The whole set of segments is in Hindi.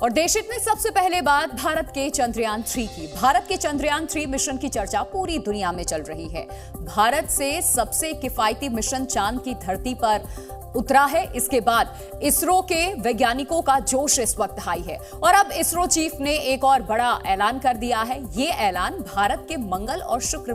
और देशहित में सबसे पहले बात भारत के चंद्रयान 3 की। भारत के चंद्रयान 3 मिशन की चर्चा पूरी दुनिया में चल रही है। भारत से सबसे किफायती मिशन चांद की धरती पर उतरा है। इसके बाद इसरो के वैज्ञानिकों का जोश इस वक्त हाई है और अब इसरो चीफ ने एक और बड़ा ऐलान कर दिया है। ये ऐलान भारत के मंगल और शुक्र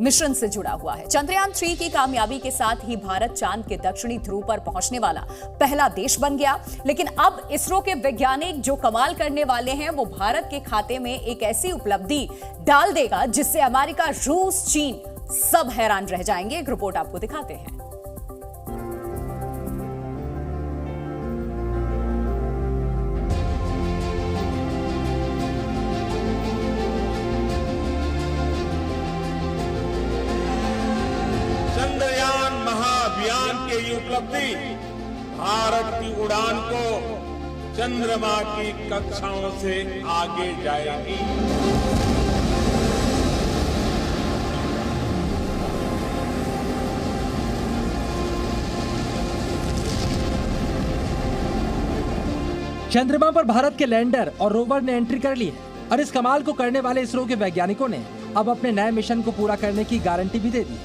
मिशन से जुड़ा हुआ है। चंद्रयान 3 की कामयाबी के साथ ही भारत चांद के दक्षिणी ध्रुव पर पहुंचने वाला पहला देश बन गया। लेकिन अब इसरो के वैज्ञानिक जो कमाल करने वाले हैं वो भारत के खाते में एक ऐसी उपलब्धि डाल देगा जिससे अमेरिका, रूस, चीन सब हैरान रह जाएंगे। एक रिपोर्ट आपको दिखाते हैं। चंद्रयान महाअभियान की ये उपलब्धि भारत की उड़ान को चंद्रमा की कक्षाओं से आगे जाएगी। चंद्रमा पर भारत के लैंडर और रोवर ने एंट्री कर ली है और इस कमाल को करने वाले इसरो के वैज्ञानिकों ने अब अपने नए मिशन को पूरा करने की गारंटी भी दे दी।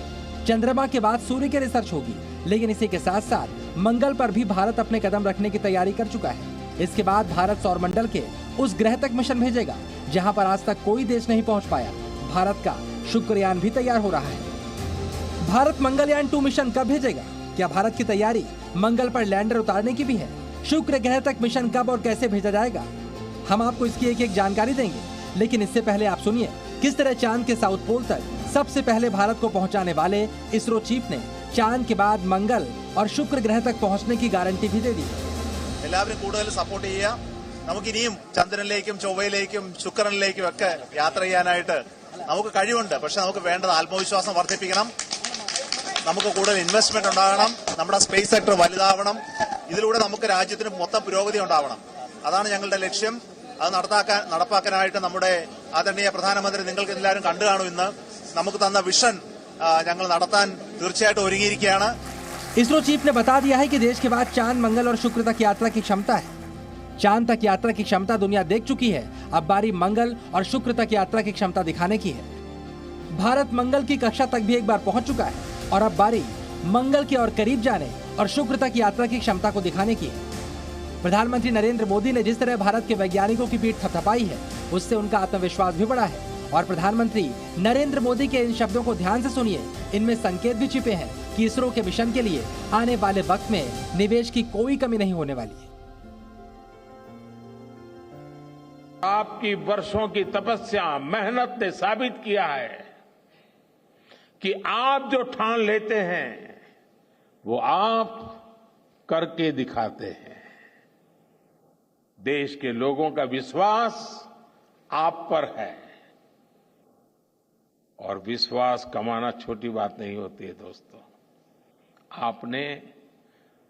चंद्रमा के बाद सूर्य की रिसर्च होगी, लेकिन इसी के साथ साथ मंगल पर भी भारत अपने कदम रखने की तैयारी कर चुका है। इसके बाद भारत सौरमंडल के उस ग्रह तक मिशन भेजेगा जहां पर आज तक कोई देश नहीं पहुंच पाया। भारत का शुक्रयान भी तैयार हो रहा है। भारत मंगलयान 2 मिशन कब भेजेगा? क्या भारत की तैयारी मंगल पर लैंडर उतारने की भी है? शुक्र ग्रह तक मिशन कब और कैसे भेजा जाएगा? हम आपको इसकी एक एक जानकारी देंगे, लेकिन इससे पहले आप सुनिए किस तरह चांद के साउथ पोल तक सबसे पहले भारत को पहुंचाने वाले इसरो चीफ ने चांद के बाद मंगल और शुक्र ग्रह तक पहुंचने की गारंटी भी दे दी। എല്ലാവരും കൂടുതൽ സപ്പോർട്ട് ചെയ്യുക. നമുക്ക് ഇനിയും ചന്ദ്രനിലേക്കും ചൊവ്വയിലേക്കും ശുക്രനിലേക്കും ഒക്കെ യാത്ര ചെയ്യാനായിട്ട് നമുക്ക് കഴിവുണ്ട്. പക്ഷെ നമുക്ക് വേണ്ടത് ആത്മവിശ്വാസം വർദ്ധിപ്പിക്കണം. നമുക്ക് കൂടുതൽ ഇൻവെസ്റ്റ്മെന്റ് ഉണ്ടാകണം. നമ്മുടെ സ്പേസ് സെക്ടർ വലുതാവണം. ഇതിലൂടെ നമുക്ക് രാജ്യത്തിന് മൊത്തം പുരോഗതി ഉണ്ടാവണം. അതാണ് ഞങ്ങളുടെ ലക്ഷ്യം. അത് നടപ്പാക്കാനായിട്ട് നമ്മുടെ ആദരണീയ പ്രധാനമന്ത്രി നിങ്ങൾക്ക് എല്ലാവരും കണ്ടു കാണും. ഇന്ന് നമുക്ക് തന്ന വിഷൻ ഞങ്ങൾ നടത്താൻ തീർച്ചയായിട്ടും ഒരുങ്ങിയിരിക്കുകയാണ്. इसरो चीफ ने बता दिया है कि देश के बाद चांद, मंगल और शुक्र तक यात्रा की क्षमता है। चांद तक यात्रा की क्षमता दुनिया देख चुकी है, अब बारी मंगल और शुक्र तक यात्रा की क्षमता दिखाने की है। भारत मंगल की कक्षा तक भी एक बार पहुंच चुका है और अब बारी मंगल के और करीब जाने और शुक्र तक यात्रा की क्षमता को दिखाने की है। प्रधानमंत्री नरेंद्र मोदी ने जिस तरह भारत के वैज्ञानिकों की पीठ थपथपाई है, उससे उनका आत्मविश्वास भी बढ़ा है। और प्रधानमंत्री नरेंद्र मोदी के इन शब्दों को ध्यान से सुनिए, इनमें संकेत भी छिपे हैं कि इसरो के मिशन के लिए आने वाले वक्त में निवेश की कोई कमी नहीं होने वाली है। आपकी वर्षों की तपस्या, मेहनत ने साबित किया है कि आप जो ठान लेते हैं वो आप करके दिखाते हैं। देश के लोगों का विश्वास आप पर है और विश्वास कमाना छोटी बात नहीं होती है दोस्तों। आपने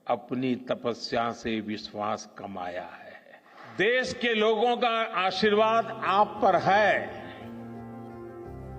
अपनी तपस्या से विश्वास कमाया है। देश के लोगों का आशीर्वाद आप पर है।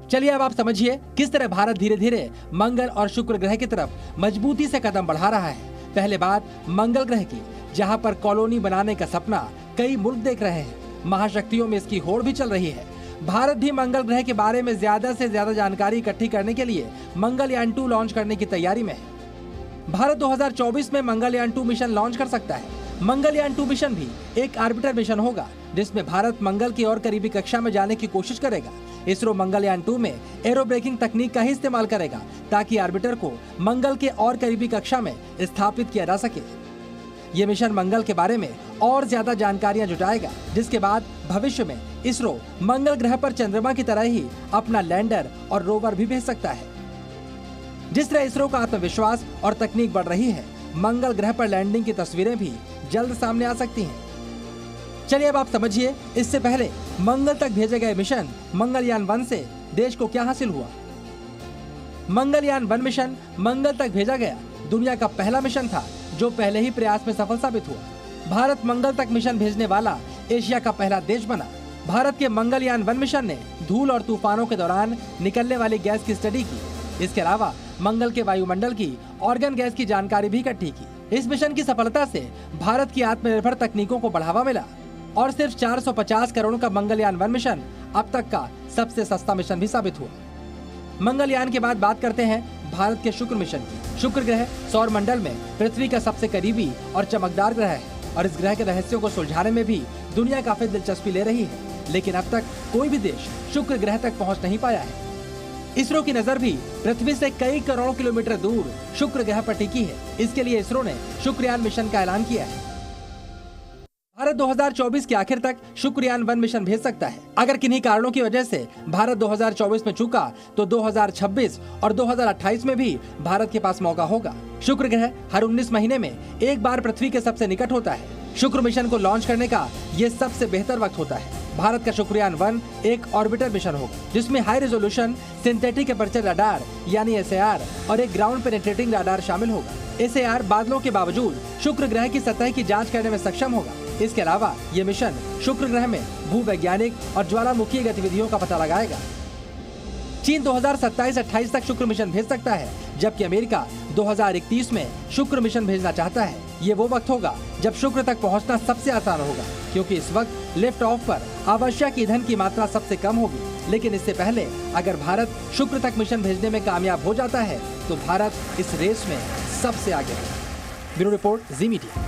चलिए अब आप समझिए किस तरह भारत धीरे धीरे मंगल और शुक्र ग्रह की तरफ मजबूती से कदम बढ़ा रहा है। पहले बात मंगल ग्रह की, जहां पर कॉलोनी बनाने का सपना कई मुल्क देख रहे हैं। महाशक्तियों में इसकी होड़ भी चल रही है। भारत भी मंगल ग्रह के बारे में ज्यादा से ज्यादा जानकारी इकट्ठी करने के लिए मंगलयान 2 लॉन्च करने की तैयारी में है। भारत 2024 में मंगलयान 2 मिशन लॉन्च कर सकता है। मंगलयान 2 मिशन भी एक ऑर्बिटर मिशन होगा जिसमें भारत मंगल की और करीबी कक्षा में जाने की कोशिश करेगा। इसरो मंगलयान 2 में एरो ब्रेकिंग तकनीक का ही इस्तेमाल करेगा ताकि ऑर्बिटर को मंगल के और करीबी कक्षा में स्थापित किया जा सके। ये मिशन मंगल के बारे में और ज्यादा जानकारियां जुटाएगा, जिसके बाद भविष्य में इसरो मंगल ग्रह पर चंद्रमा की तरह ही अपना लैंडर और रोवर भी भेज सकता है। जिस तरह इसरो का आत्मविश्वास और तकनीक बढ़ रही है, मंगल ग्रह पर लैंडिंग की तस्वीरें भी जल्द सामने आ सकती हैं। चलिए अब आप समझिए इससे पहले मंगल तक भेजे गए मिशन मंगलयान 1 से देश को क्या हासिल हुआ। मंगलयान 1 मिशन मंगल तक भेजा गया दुनिया का पहला मिशन था जो पहले ही प्रयास में सफल साबित हुआ। भारत मंगल तक मिशन भेजने वाला एशिया का पहला देश बना। भारत के मंगलयान 1 मिशन ने धूल और तूफानों के दौरान निकलने वाली गैस की स्टडी की। इसके अलावा मंगल के वायुमंडल की ऑर्गन गैस की जानकारी भी इकट्ठी की। इस मिशन की सफलता से भारत की आत्मनिर्भर तकनीकों को बढ़ावा मिला। और सिर्फ 450 करोड़ का मंगलयान 1 मिशन अब तक का सबसे सस्ता मिशन भी साबित हुआ। मंगलयान के बाद बात करते हैं भारत के शुक्र मिशन की। शुक्र ग्रह सौर मंडल में पृथ्वी का सबसे करीबी और चमकदार ग्रह है और इस ग्रह के रहस्यों को सुलझाने में भी दुनिया काफी दिलचस्पी ले रही है, लेकिन अब तक कोई भी देश शुक्र ग्रह तक पहुंच नहीं पाया है। इसरो की नजर भी पृथ्वी से कई करोड़ किलोमीटर दूर शुक्र ग्रह पर टिकी है। इसके लिए इसरो ने शुक्रयान मिशन का ऐलान किया है। भारत 2024 के आखिर तक शुक्रयान 1 मिशन भेज सकता है। अगर किन्हीं कारणों की वजह से भारत 2024 में चूका तो 2026 और 2028 में भी भारत के पास मौका होगा। शुक्र ग्रह हर 19 महीने में एक बार पृथ्वी के सबसे निकट होता है। शुक्र मिशन को लॉन्च करने का ये सबसे बेहतर वक्त होता है। भारत का शुक्रयान 1 एक ऑर्बिटर मिशन होगा जिसमें high resolution synthetic aperture radar यानी SAR और एक ग्राउंड पेनिट्रेटिंग रडार शामिल होगा। SAR बादलों के बावजूद शुक्र ग्रह की सतह की जांच करने में सक्षम होगा। इसके अलावा ये मिशन शुक्र ग्रह में भूवैज्ञानिक और ज्वालामुखी गतिविधियों का पता लगाएगा। चीन 2027-28 तक शुक्र मिशन भेज सकता है, जबकि अमेरिका 2031 में शुक्र मिशन भेजना चाहता है। ये वो वक्त होगा जब शुक्र तक पहुंचना सबसे आसान होगा, क्योंकि इस वक्त लिफ्ट ऑफ पर आवश्यक ईंधन की मात्रा सबसे कम होगी। लेकिन इससे पहले अगर भारत शुक्र तक मिशन भेजने में कामयाब हो जाता है तो भारत इस रेस में सबसे आगे है। ब्यूरो रिपोर्ट, जी मीडिया।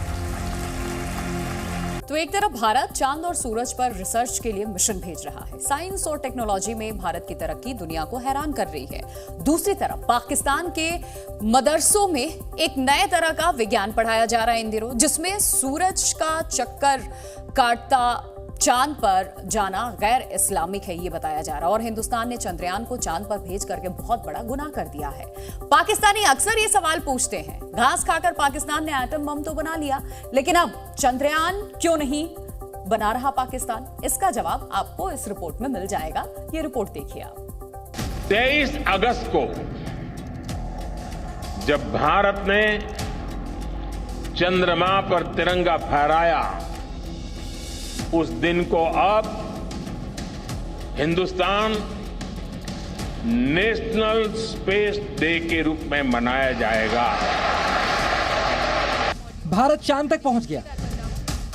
तो एक तरफ भारत चांद और सूरज पर रिसर्च के लिए मिशन भेज रहा है। साइंस और टेक्नोलॉजी में भारत की तरक्की दुनिया को हैरान कर रही है। दूसरी तरफ पाकिस्तान के मदरसों में एक नए तरह का विज्ञान पढ़ाया जा रहा है इन दिनों, जिसमें सूरज का चक्कर काटता चांद पर जाना गैर इस्लामिक है, ये बताया जा रहा है। और हिंदुस्तान ने चंद्रयान को चांद पर भेज करके बहुत बड़ा गुनाह कर दिया है। पाकिस्तानी अक्सर ये सवाल पूछते हैं, घास खाकर पाकिस्तान ने एटम बम तो बना लिया, लेकिन अब चंद्रयान क्यों नहीं बना रहा पाकिस्तान? इसका जवाब आपको इस रिपोर्ट में मिल जाएगा। ये रिपोर्ट देखिए आप। 23 अगस्त को जब भारत ने चंद्रमा पर तिरंगा फहराया, उस दिन को अब हिंदुस्तान नेशनल स्पेस डे के रूप में मनाया जाएगा। भारत चांद तक पहुंच गया।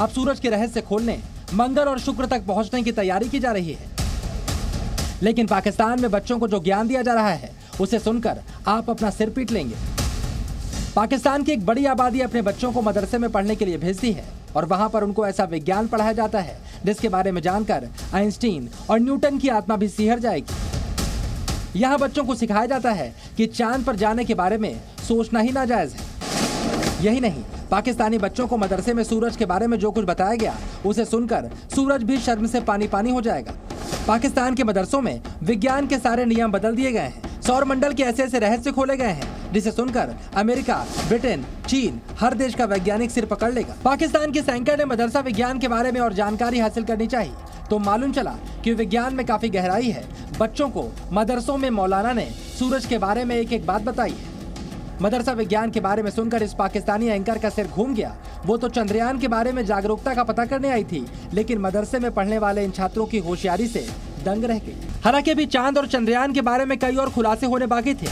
अब सूरज के रहस्य खोलने मंगल और शुक्र तक पहुंचने की तैयारी की जा रही है। लेकिन पाकिस्तान में बच्चों को जो ज्ञान दिया जा रहा है उसे सुनकर आप अपना सिर पीट लेंगे। पाकिस्तान की एक बड़ी आबादी अपने बच्चों को मदरसे में पढ़ने के लिए भेजती है और वहां पर उनको ऐसा विज्ञान पढ़ाया जाता है जिसके बारे में जानकर आइंस्टीन और न्यूटन की आत्मा भी सिहर जाएगी। यहाँ बच्चों को सिखाया जाता है कि चांद पर जाने के बारे में सोचना ही नाजायज है। यही नहीं, पाकिस्तानी बच्चों को मदरसे में सूरज के बारे में जो कुछ बताया गया उसे सुनकर सूरज भी शर्म से पानी पानी हो जाएगा। पाकिस्तान के मदरसों में विज्ञान के सारे नियम बदल दिए गए हैं। सौर मंडल के ऐसे ऐसे रहस्य खोले गए हैं जिसे सुनकर अमेरिका, ब्रिटेन, चीन हर देश का वैज्ञानिक सिर पकड़ लेगा। पाकिस्तान के सैंकर ने मदरसा विज्ञान के बारे में और जानकारी हासिल करनी चाहिए तो मालूम चला कि विज्ञान में काफी गहराई है। बच्चों को मदरसों में मौलाना ने सूरज के बारे में एक एक बात बताई है। मदरसा विज्ञान के बारे में सुनकर इस पाकिस्तानी एंकर का सिर घूम गया। वो तो चंद्रयान के बारे में जागरूकता का पता करने आई थी, लेकिन मदरसे में पढ़ने वाले इन छात्रों की होशियारी से दंग रह गई। हालांकि भी चांद और चंद्रयान के बारे में कई और खुलासे होने बाकी थे।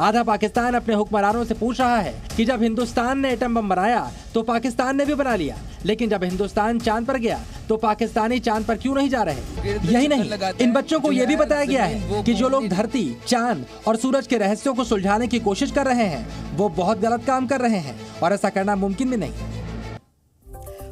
आधा पाकिस्तान अपने हुक्मरानों से पूछ रहा है कि जब हिंदुस्तान ने एटम बम बनाया तो पाकिस्तान ने भी बना लिया, लेकिन जब हिंदुस्तान चांद पर गया तो पाकिस्तानी चांद पर क्यों नहीं जा रहे? यही नहीं, इन बच्चों को यह भी बताया गया है कि जो लोग धरती, चांद और सूरज के रहस्यों को सुलझाने की कोशिश कर रहे हैं वो बहुत गलत काम कर रहे हैं और ऐसा करना मुमकिन भी नहीं।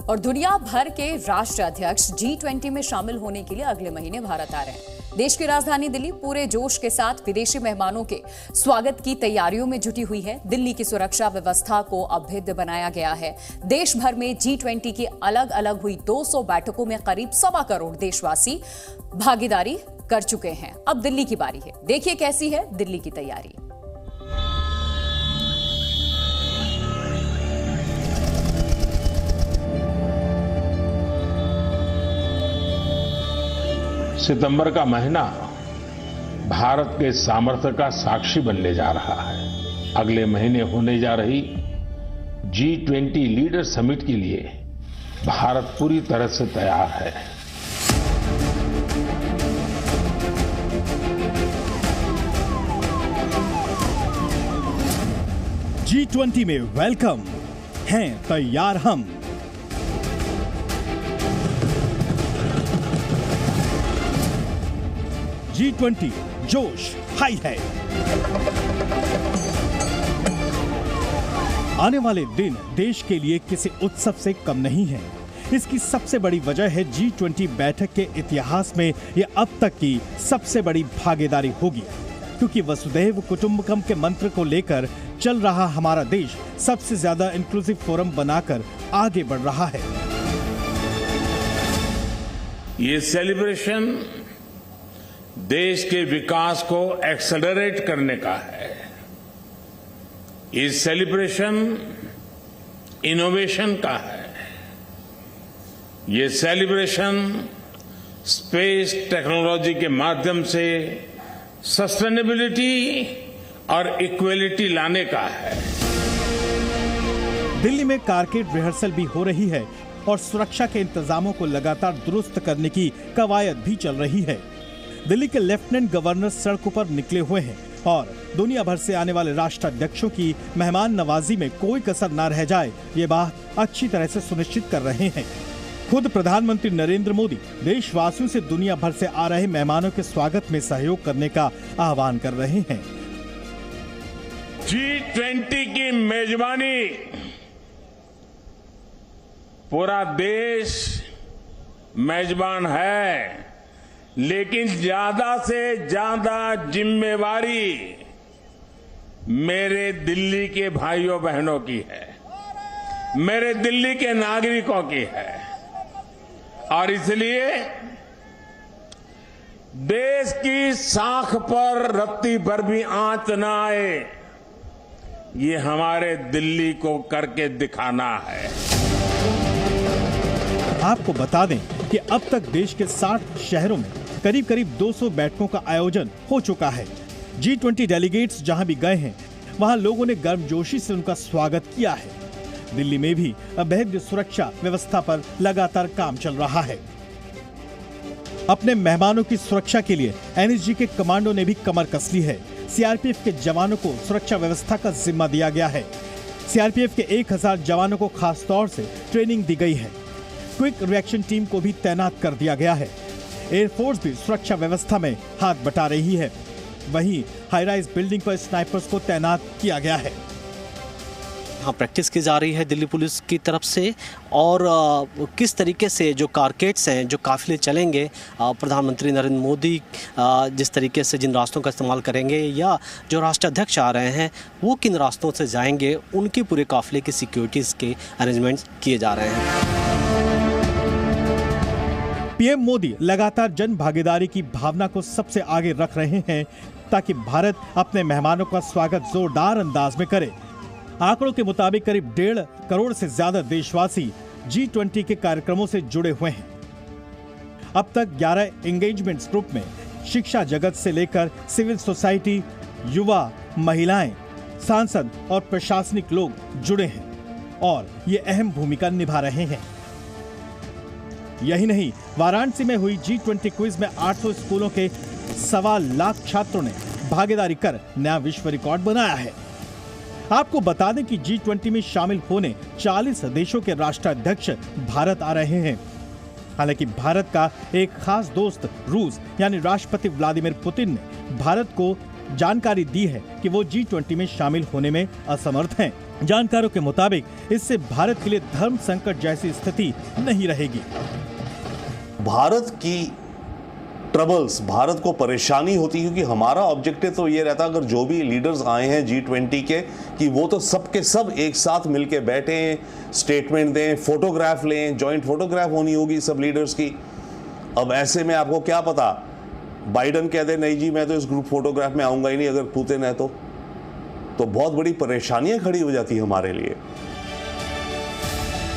और दुनिया भर के राष्ट्र अध्यक्ष G20 में शामिल होने के लिए अगले महीने भारत आ रहे हैं। देश की राजधानी दिल्ली पूरे जोश के साथ विदेशी मेहमानों के स्वागत की तैयारियों में जुटी हुई है। दिल्ली की सुरक्षा व्यवस्था को अभेद्य बनाया गया है। देश भर में G20 की अलग अलग हुई 200 बैठकों में करीब 1.25 करोड़ देशवासी भागीदारी कर चुके हैं। अब दिल्ली की बारी है। देखिए कैसी है दिल्ली की तैयारी। सितंबर का महीना भारत के सामर्थ्य का साक्षी बनने जा रहा है। अगले महीने होने जा रही G20 लीडर समिट के लिए भारत पूरी तरह से तैयार है। G20 में वेलकम हैं तैयार हम। G20 जोश हाई है। आने वाले दिन देश के लिए किसी उत्सव से कम नहीं है। इसकी सबसे बड़ी वजह है G20 बैठक के इतिहास में यह अब तक की सबसे बड़ी भागीदारी होगी, क्योंकि वसुधैव कुटुंबकम के मंत्र को लेकर चल रहा हमारा देश सबसे ज्यादा इंक्लूसिव फोरम बनाकर आगे बढ़ रहा है। ये सेलिब्रेशन देश के विकास को एक्सेलरेट करने का है। ये सेलिब्रेशन इनोवेशन का है। ये सेलिब्रेशन स्पेस टेक्नोलॉजी के माध्यम से सस्टेनेबिलिटी और इक्वलिटी लाने का है। दिल्ली में कारकेड रिहर्सल भी हो रही है और सुरक्षा के इंतजामों को लगातार दुरुस्त करने की कवायद भी चल रही है। दिल्ली के लेफ्टिनेंट गवर्नर सड़कों पर निकले हुए हैं और दुनिया भर से आने वाले राष्ट्राध्यक्षों की मेहमान नवाजी में कोई कसर न रह जाए, ये बात अच्छी तरह से सुनिश्चित कर रहे हैं। खुद प्रधानमंत्री नरेंद्र मोदी देशवासियों से दुनिया भर से आ रहे मेहमानों के स्वागत में सहयोग करने का आह्वान कर रहे हैं। G20 की मेजबानी पूरा देश मेजबान है, लेकिन ज्यादा से ज्यादा जिम्मेवारी मेरे दिल्ली के भाइयों बहनों की है, मेरे दिल्ली के नागरिकों की है। और इसलिए देश की साख पर रत्ती भर भी आंच न आए, ये हमारे दिल्ली को करके दिखाना है। आपको बता दें कि अब तक देश के 60 शहरों में करीब करीब 200 बैठकों का आयोजन हो चुका है। G20 डेलीगेट्स जहां भी गए हैं, वहां लोगों ने गर्मजोशी से उनका स्वागत किया है। दिल्ली में भी अभेद्य सुरक्षा व्यवस्था पर लगातार काम चल रहा है। अपने मेहमानों की सुरक्षा के लिए एनएसजी के कमांडो ने भी कमर कस ली है। सीआरपीएफ के जवानों को सुरक्षा व्यवस्था का जिम्मा दिया गया है। सीआरपीएफ के 1000 जवानों को खास तौर से ट्रेनिंग दी गई है। क्विक रिएक्शन टीम को भी तैनात कर दिया गया है। एयरफोर्स भी सुरक्षा व्यवस्था में हाथ बटा रही है। वहीं हाई राइज बिल्डिंग पर स्नाइपर्स को तैनात किया गया है। हाँ, प्रैक्टिस की जा रही है दिल्ली पुलिस की तरफ से। और किस तरीके से जो कारकेड्स हैं, जो काफिले चलेंगे, प्रधानमंत्री नरेंद्र मोदी जिस तरीके से जिन रास्तों का इस्तेमाल करेंगे या जो राष्ट्राध्यक्ष आ रहे हैं वो किन रास्तों से जाएंगे, उनकी पूरे काफिले की सिक्योरिटीज़ के अरेंजमेंट्स किए जा रहे हैं। पीएम मोदी लगातार जन भागीदारी की भावना को सबसे आगे रख रहे हैं ताकि भारत अपने मेहमानों का स्वागत जोरदार अंदाज में करे। आंकड़ों के मुताबिक करीब 1.5 करोड़ से ज्यादा देशवासी G20 के कार्यक्रमों से जुड़े हुए हैं। अब तक 11 एंगेजमेंट्स ग्रुप में शिक्षा जगत से लेकर सिविल सोसाइटी, युवा, महिलाएं, सांसद और प्रशासनिक लोग जुड़े हैं और ये अहम भूमिका निभा रहे हैं। यही नहीं, वाराणसी में हुई G20 क्विज में 800 स्कूलों के 1.25 लाख छात्रों ने भागीदारी कर नया विश्व रिकॉर्ड बनाया है। आपको बता दें कि G20 में शामिल होने 40 देशों के राष्ट्राध्यक्ष भारत आ रहे हैं। हालांकि भारत का एक खास दोस्त रूस यानी राष्ट्रपति व्लादिमीर पुतिन ने भारत को जानकारी दी है कि वो G20 में शामिल होने में असमर्थ हैं। जानकारों के मुताबिक इससे भारत के लिए धर्म संकट जैसी स्थिति नहीं रहेगी। भारत की ट्रबल्स, भारत को परेशानी होती, क्योंकि हमारा ऑब्जेक्टिव तो ये रहता अगर जो भी लीडर्स आए हैं G20 के, कि वो तो सब के सब एक साथ मिलके बैठें, स्टेटमेंट दें, फोटोग्राफ लें, जॉइंट फोटोग्राफ होनी होगी सब लीडर्स की। अब ऐसे में आपको क्या पता, बाइडन कह दे नहीं जी मैं तो इस ग्रुप फोटोग्राफ में आऊंगा ही नहीं अगर पुतिन है तो बहुत बड़ी परेशानियां खड़ी हो जाती है हमारे लिए।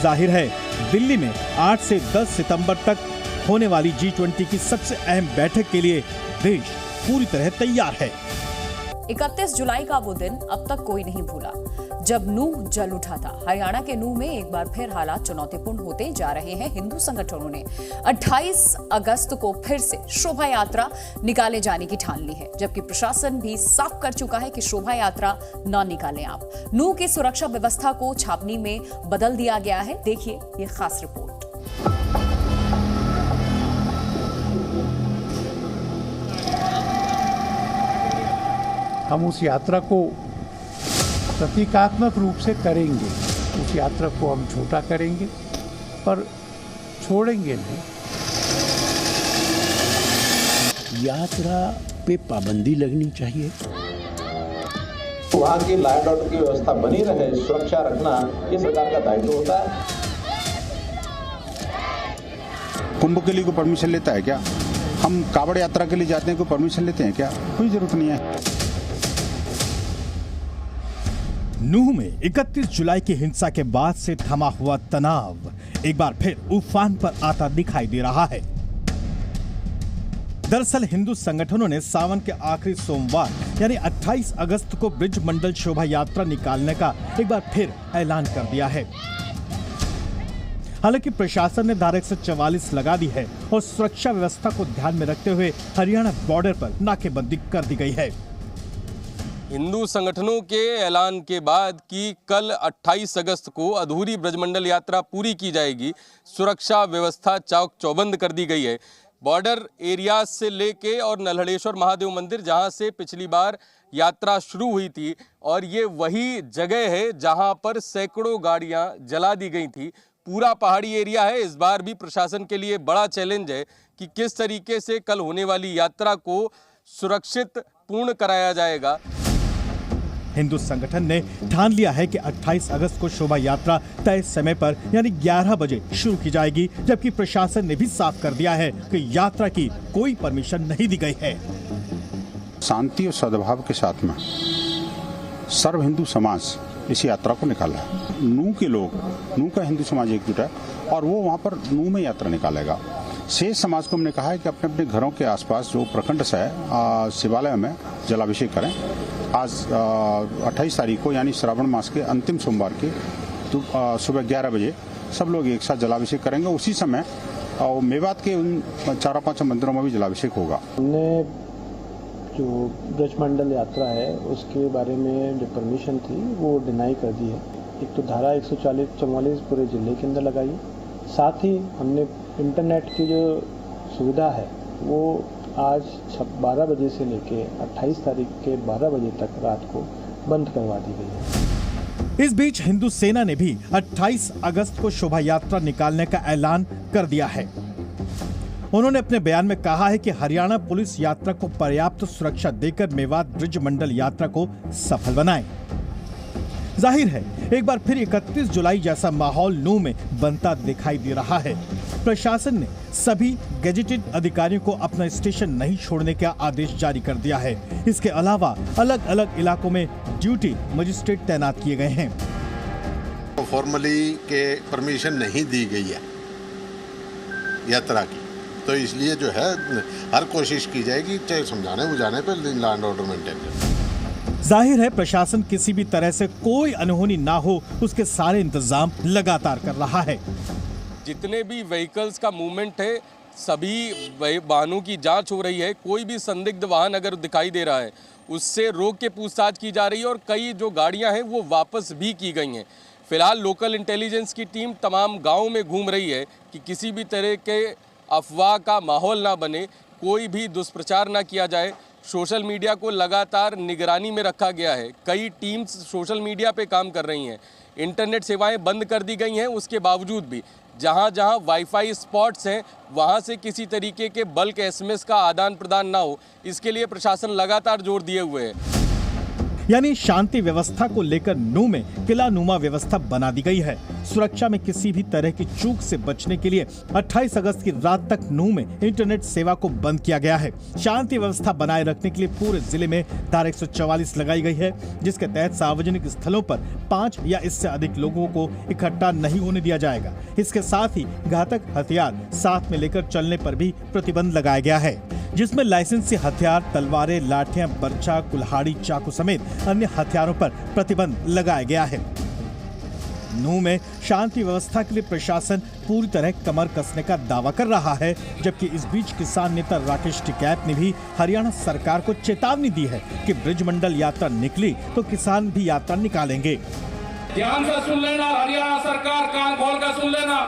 जाहिर है दिल्ली में 8 से 10 सितंबर तक होने वाली G20 की सबसे अहम बैठक के लिए देश पूरी तरह तैयार है। 31 जुलाई का वो दिन अब तक कोई नहीं भूला जब नूह जल उठा था। हरियाणा के नूह में एक बार फिर हालात चुनौतीपूर्ण होते जा रहे हैं। हिंदू संगठनों ने 28 अगस्त को फिर से शोभा यात्रा निकाले जाने की ठान ली है, जबकि प्रशासन भी साफ कर चुका है कि शोभा यात्रा न निकालें आप। नूह की सुरक्षा व्यवस्था को छावनी में बदल दिया गया है। देखिए ये खास रिपोर्ट। हम उस यात्रा को प्रतीकात्मक रूप से करेंगे। उस यात्रा को हम छोटा करेंगे पर छोड़ेंगे नहीं। यात्रा पे पाबंदी लगनी चाहिए। वहाँ की लॉ एंड ऑर्डर की व्यवस्था बनी रहे, सुरक्षा रखना ये सरकार का दायित्व होता है। कुंभ के लिए कोई परमिशन लेता है क्या? हम कावड़ यात्रा के लिए जाते हैं, कोई परमिशन लेते हैं क्या? कोई जरूरत नहीं है। नूह में 31 जुलाई की हिंसा के बाद से थमा हुआ तनाव एक बार फिर उफान पर आता दिखाई दे रहा है। दरअसल हिंदू संगठनों ने सावन के आखिरी सोमवार यानी 28 अगस्त को ब्रिज मंडल शोभा यात्रा निकालने का एक बार फिर ऐलान कर दिया है। हालांकि प्रशासन ने धारा 144 लगा दी है और सुरक्षा व्यवस्था को ध्यान में रखते हुए हरियाणा बॉर्डर पर नाकेबंदी कर दी गई है। हिंदू संगठनों के ऐलान के बाद कि कल 28 अगस्त को अधूरी ब्रजमंडल यात्रा पूरी की जाएगी, सुरक्षा व्यवस्था चाक चौबंद कर दी गई है। बॉर्डर एरिया से लेके और नलहड़ेश्वर महादेव मंदिर जहां से पिछली बार यात्रा शुरू हुई थी, और ये वही जगह है जहां पर सैकड़ों गाड़ियां जला दी गई थी। पूरा पहाड़ी एरिया है। इस बार भी प्रशासन के लिए बड़ा चैलेंज है कि किस तरीके से कल होने वाली यात्रा को सुरक्षित पूर्ण कराया जाएगा। हिंदू संगठन ने ठान लिया है कि 28 अगस्त को शोभा यात्रा तय समय पर यानी 11 बजे शुरू की जाएगी, जबकि प्रशासन ने भी साफ कर दिया है कि यात्रा की कोई परमिशन नहीं दी गई है। शांति और सद्भाव के साथ में सर्व हिंदू समाज इस यात्रा को निकाला है। नूह के लोग, नूह का हिंदू समाज एकजुट है और वो वहाँ पर नूह में यात्रा निकालेगा। शेष समाज को हमने कहा है कि अपने अपने घरों के आसपास जो प्रखंड से है शिवालय में जलाभिषेक करें। आज 28 तारीख को यानी श्रावण मास के अंतिम सोमवार की तो सुबह 11 बजे सब लोग एक साथ जलाभिषेक करेंगे। उसी समय मेवात के उन 4-5 मंदिरों में भी जलाभिषेक होगा। हमने जो ब्रजमंडल यात्रा है उसके बारे में जो परमिशन थी वो डिनाई कर दी है। एक तो धारा 144 पूरे जिले के अंदर लगाई, साथ ही हमने इंटरनेट की जो सुविधा है वो आज 12 बजे से लेके 28 तारीख के 12 बजे तक रात को बंद करवा दी गई है। इस बीच हिंदू सेना ने भी 28 अगस्त को शोभा यात्रा निकालने का ऐलान कर दिया है। उन्होंने अपने बयान में कहा है कि हरियाणा पुलिस यात्रा को पर्याप्त सुरक्षा देकर मेवात ब्रिज मंडल यात्रा को सफल बनाए। जाहिर है एक बार फिर 31 जुलाई जैसा माहौल नूह में बनता दिखाई दे रहा है। प्रशासन ने सभी गेजेटेड अधिकारियों को अपना स्टेशन नहीं छोड़ने का आदेश जारी कर दिया है। इसके अलावा अलग अलग इलाकों में ड्यूटी मजिस्ट्रेट तैनात किए गए हैं। फॉर्मली के परमिशन नहीं दी गई है यात्रा की, तो इसलिए जो है हर कोशिश की जाएगी चाहे समझाने बुझाने पर लॉ एंड ऑर्डर मेंटेन करें। जाहिर है प्रशासन किसी भी तरह से कोई अनहोनी ना हो उसके सारे इंतजाम लगातार कर रहा है। जितने भी व्हीकल्स का मूवमेंट है सभी वाहनों की जांच हो रही है। कोई भी संदिग्ध वाहन अगर दिखाई दे रहा है उससे रोक के पूछताछ की जा रही है और कई जो गाड़ियां हैं वो वापस भी की गई हैं। फिलहाल लोकल इंटेलिजेंस की टीम तमाम गाँव में घूम रही है कि किसी भी तरह के अफवाह का माहौल ना बने, कोई भी दुष्प्रचार ना किया जाए। सोशल मीडिया को लगातार निगरानी में रखा गया है। कई टीम्स सोशल मीडिया पे काम कर रही हैं। इंटरनेट सेवाएं बंद कर दी गई हैं, उसके बावजूद भी जहां जहां वाईफाई स्पॉट्स हैं वहां से किसी तरीके के बल्क एसएमएस का आदान प्रदान ना हो, इसके लिए प्रशासन लगातार जोर दिए हुए है। यानी शांति व्यवस्था को लेकर नूह में किला नुमा व्यवस्था बना दी गई है। सुरक्षा में किसी भी तरह की चूक से बचने के लिए 28 अगस्त की रात तक नूह में इंटरनेट सेवा को बंद किया गया है। शांति व्यवस्था बनाए रखने के लिए पूरे जिले में धारा 144 लगाई गई है, जिसके तहत सार्वजनिक स्थलों पर 5 या इससे अधिक लोगों को इकट्ठा नहीं होने दिया जाएगा। इसके साथ ही घातक हथियार साथ में लेकर चलने पर भी प्रतिबंध लगाया गया है, जिसमें लाइसेंसी हथियार, तलवारें, लाठियां, बर्छा, कुल्हाड़ी, चाकू समेत अन्य हथियारों पर प्रतिबंध लगाया गया है। नूह में शांति व्यवस्था के लिए प्रशासन पूरी तरह कमर कसने का दावा कर रहा है, जबकि इस बीच किसान नेता राकेश टिकैत ने भी हरियाणा सरकार को चेतावनी दी है कि ब्रिजमंडल यात्रा निकली तो किसान भी यात्रा निकालेंगे। ध्यान से सुन लेना, हरियाणा सरकार कान खोल कर सुन लेना।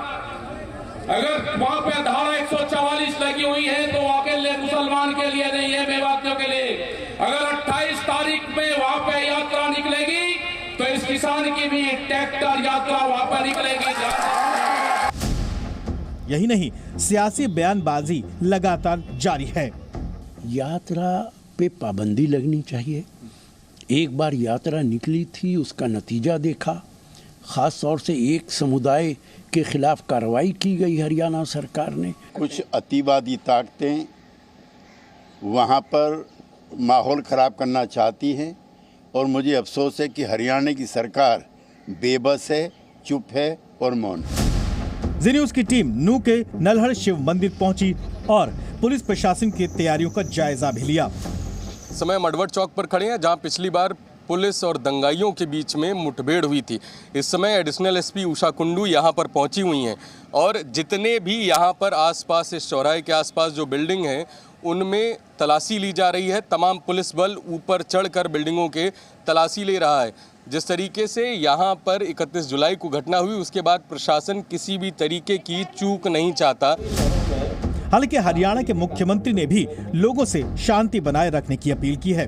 अगर वहाँ पे धारा 144 लगी हुई है तो अकेले मुसलमान के लिए नहीं है, मेवातियों के लिए। अगर 28 तारीख में ट्रैक्टर यात्रा वहां पर निकलेगी। यही नहीं, सियासी बयानबाजी लगातार जारी है। यात्रा पे पाबंदी लगनी चाहिए। एक बार यात्रा निकली थी, उसका नतीजा देखा। ख़ास तौर से एक समुदाय के खिलाफ कार्रवाई की गई हरियाणा सरकार ने। कुछ अतिवादी ताकतें वहाँ पर माहौल ख़राब करना चाहती हैं और मुझे अफसोस है कि हरियाणा की सरकार बेबस है, चुप है और मौन। जी न्यूज़ की टीम नूह के नल्हड़ शिव मंदिर पहुंची और पुलिस प्रशासन की तैयारियों का जायजा भी लिया। समय मडवट चौक पर खड़े हैं, जहां पिछली बार पुलिस और दंगाइयों के बीच में मुठभेड़ हुई थी। इस समय एडिशनल एसपी उषा कुंडू यहां पर पहुंची हुई हैं और जितने भी यहां पर आसपास, इस चौराहे के आसपास जो बिल्डिंग हैं, उनमें तलाशी ली जा रही है। तमाम पुलिस बल ऊपर चढ़कर बिल्डिंगों के तलाशी ले रहा है। जिस तरीके से यहाँ पर 31 जुलाई को घटना हुई, उसके बाद प्रशासन किसी भी तरीके की चूक नहीं चाहता। हालांकि हरियाणा के मुख्यमंत्री ने भी लोगों से शांति बनाए रखने की अपील की है।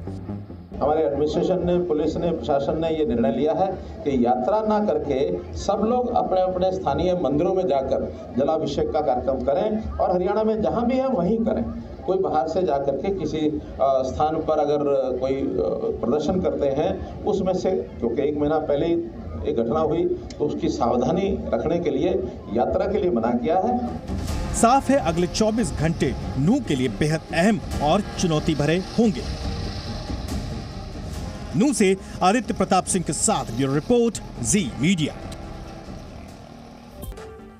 हमारे एडमिनिस्ट्रेशन ने, पुलिस ने, प्रशासन ने ये निर्णय लिया है कि यात्रा ना करके सब लोग अपने अपने स्थानीय मंदिरों में जाकर जलाभिषेक का कार्यक्रम करें और हरियाणा में जहां भी है वहीं करें। कोई बाहर से जाकर के किसी स्थान पर अगर कोई प्रदर्शन करते हैं, उसमें से क्योंकि 1 महीना पहले एक घटना हुई तो उसकी सावधानी रखने के लिए यात्रा के लिए मना किया है। साफ है, अगले 24 घंटे नूह के लिए बेहद अहम और चुनौती भरे होंगे। नूह से आदित्य प्रताप सिंह के साथ ब्यूरो रिपोर्ट, जी मीडिया।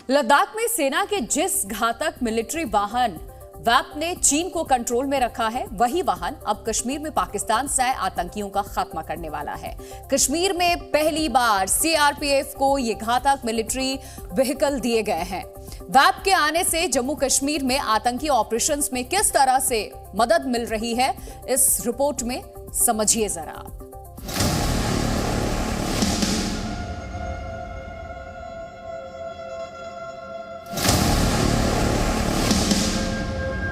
लद्दाख में सेना के जिस घातक मिलिट्री वाहन वैप ने चीन को कंट्रोल में रखा है, वही वाहन अब कश्मीर में पाकिस्तान से आए आतंकियों का खात्मा करने वाला है। कश्मीर में पहली बार सीआरपीएफ को ये घातक मिलिट्री व्हीकल दिए गए हैं। वैप के आने से जम्मू कश्मीर में आतंकी ऑपरेशंस में किस तरह से मदद मिल रही है, इस रिपोर्ट में समझिए जरा।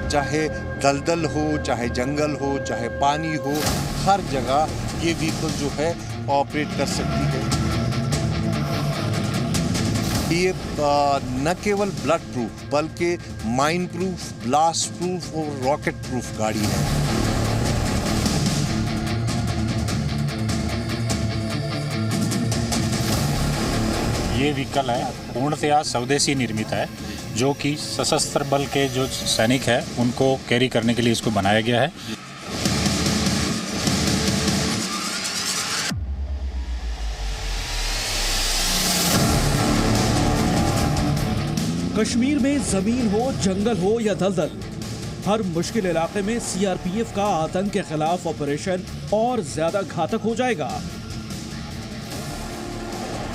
चाहे दलदल हो, चाहे जंगल हो, चाहे पानी हो, हर जगह ये व्हीकल जो है ऑपरेट कर सकती है। ये न केवल ब्लड प्रूफ बल्कि माइन प्रूफ, ब्लास्ट प्रूफ और रॉकेट प्रूफ गाड़ी है। ये व्हीकल है पूर्णतया स्वदेशी निर्मित है, जो कि सशस्त्र बल के जो सैनिक हैं उनको कैरी करने के लिए इसको बनाया गया है। कश्मीर में जमीन हो, जंगल हो या दलदल, हर मुश्किल इलाके में सीआरपीएफ का आतंक के खिलाफ ऑपरेशन और ज्यादा घातक हो जाएगा।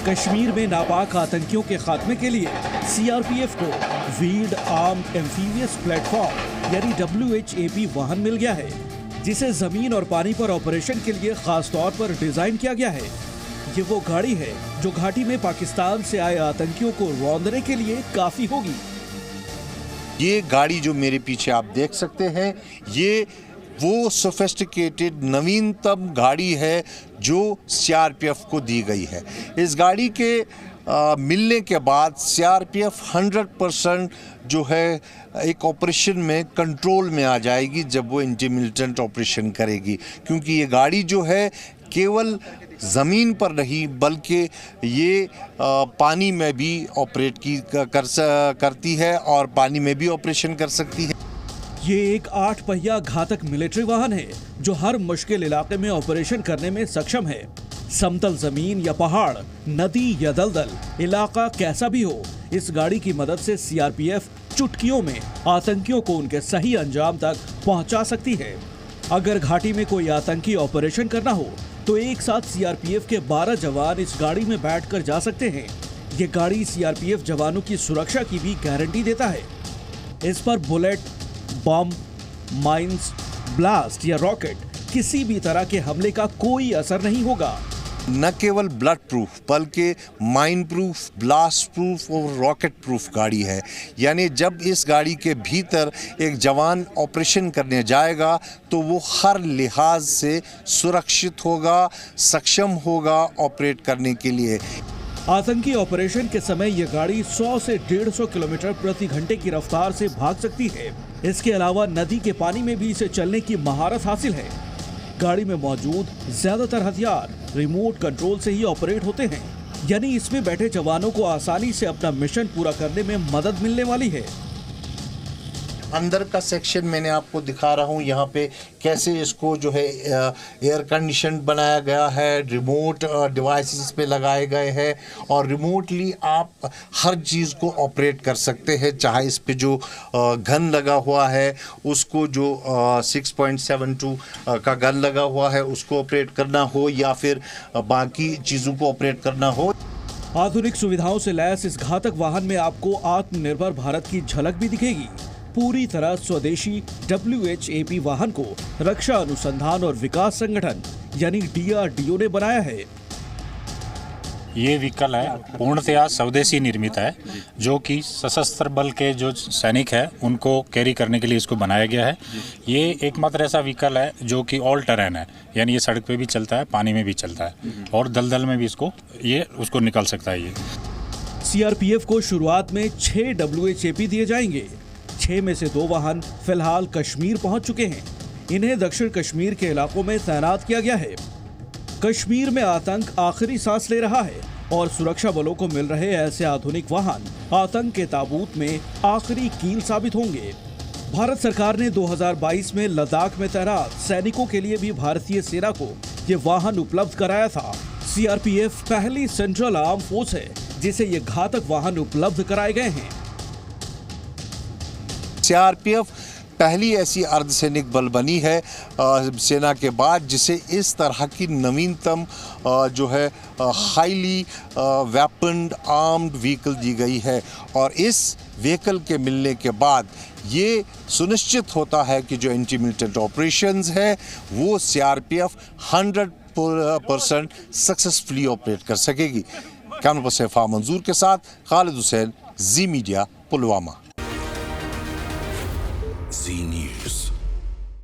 कश्मीर में नापाक आतंकियों के खात्मे के लिए सीआरपीएफ को व्हील्ड आर्म्ड एम्फीबियस प्लेटफॉर्म यानी WHAP वाहन मिल गया है, जिसे जमीन और पानी पर ऑपरेशन के लिए खास तौर पर डिजाइन किया गया है। ये वो गाड़ी है जो घाटी में पाकिस्तान से आए आतंकियों को रौंदने के लिए काफी होगी। ये गाड़ी जो मेरे पीछे आप देख सकते हैं, ये वो सोफिस्टिकेटेड नवीनतम गाड़ी है जो सीआरपीएफ को दी गई है। इस गाड़ी के मिलने के बाद सीआरपीएफ 100% जो है एक ऑपरेशन में कंट्रोल में आ जाएगी जब वो एंटी मिलिटेंट ऑपरेशन करेगी, क्योंकि ये गाड़ी जो है केवल ज़मीन पर नहीं बल्कि ये पानी में भी ऑपरेट करती है और पानी में भी ऑपरेशन कर सकती है। ये एक 8 पहिया घातक मिलिट्री वाहन है जो हर मुश्किल इलाके में ऑपरेशन करने में सक्षम है। समतल जमीन या पहाड़, नदी या दलदल, इलाका कैसा भी हो, इस गाड़ी की मदद से सीआरपीएफ चुटकियों में आतंकियों को उनके सही अंजाम तक पहुंचा सकती है। अगर घाटी में कोई आतंकी ऑपरेशन करना हो तो एक साथ सीआरपीएफ के 12 जवान इस गाड़ी में बैठकर जा सकते हैं। ये गाड़ी सीआरपीएफ जवानों की सुरक्षा की भी गारंटी देता है। इस पर बुलेट, बम, माइंस, ब्लास्ट या रॉकेट किसी भी तरह के हमले का कोई असर नहीं होगा। न केवल ब्लड प्रूफ बल्कि माइन प्रूफ, ब्लास्ट प्रूफ और रॉकेट प्रूफ गाड़ी है। यानी जब इस गाड़ी के भीतर एक जवान ऑपरेशन करने जाएगा तो वो हर लिहाज से सुरक्षित होगा, सक्षम होगा ऑपरेट करने के लिए। आतंकी ऑपरेशन के समय यह गाड़ी 100 से 150 किलोमीटर प्रति घंटे की रफ्तार से भाग सकती है। इसके अलावा नदी के पानी में भी इसे चलने की महारत हासिल है। गाड़ी में मौजूद ज्यादातर हथियार रिमोट कंट्रोल से ही ऑपरेट होते हैं, यानी इसमें बैठे जवानों को आसानी से अपना मिशन पूरा करने में मदद मिलने वाली है। अंदर का सेक्शन मैंने आपको दिखा रहा हूँ, यहाँ पे कैसे इसको जो है एयर कंडीशन बनाया गया है, रिमोट डिवाइसेस पे लगाए गए हैं और रिमोटली आप हर चीज़ को ऑपरेट कर सकते हैं। चाहे इस पे जो गन लगा हुआ है उसको, जो 6.72 का गन लगा हुआ है उसको ऑपरेट करना हो या फिर बाकी चीज़ों को ऑपरेट करना हो। आधुनिक सुविधाओं से लैस इस घातक वाहन में आपको आत्मनिर्भर भारत की झलक भी दिखेगी। पूरी तरह स्वदेशी WHAP वाहन को रक्षा अनुसंधान और विकास संगठन यानी DRDO ने बनाया है। ये व्हीकल है पूर्णतया स्वदेशी निर्मित है, जो कि सशस्त्र बल के जो सैनिक है उनको कैरी करने के लिए इसको बनाया गया है। ये एकमात्र ऐसा व्हीकल है जो कि ऑल टेरेन है, यानी ये सड़क पे भी चलता है, पानी में भी चलता है और दलदल में भी उसको निकल सकता है। ये CRPF को शुरुआत में 6 WHAP दिए जाएंगे। 6 में से 2 वाहन फिलहाल कश्मीर पहुंच चुके हैं। इन्हें दक्षिण कश्मीर के इलाकों में तैनात किया गया है। कश्मीर में आतंक आखिरी सांस ले रहा है और सुरक्षा बलों को मिल रहे ऐसे आधुनिक वाहन आतंक के ताबूत में आखिरी कील साबित होंगे। भारत सरकार ने 2022 में लद्दाख में तैनात सैनिकों के लिए भी भारतीय सेना को ये वाहन उपलब्ध कराया था। CRPF पहली सेंट्रल आर्म फोर्स है जिसे ये घातक वाहन उपलब्ध कराए गए हैं। CRPF पहली ऐसी अर्धसैनिक बल बनी है सेना के बाद जिसे इस तरह की नवीनतम जो है हाईली वेपन्ड आर्म्ड व्हीकल दी गई है और इस व्हीकल के मिलने के बाद ये सुनिश्चित होता है कि जो एंटी मिलिटेंट ऑपरेशंस है वो CRPF 100% सक्सेसफुली ऑपरेट कर सकेगी। कैमरा पर्सन सैफा मंजूर के साथ खालिद हुसैन, जी मीडिया, पुलवामा। जी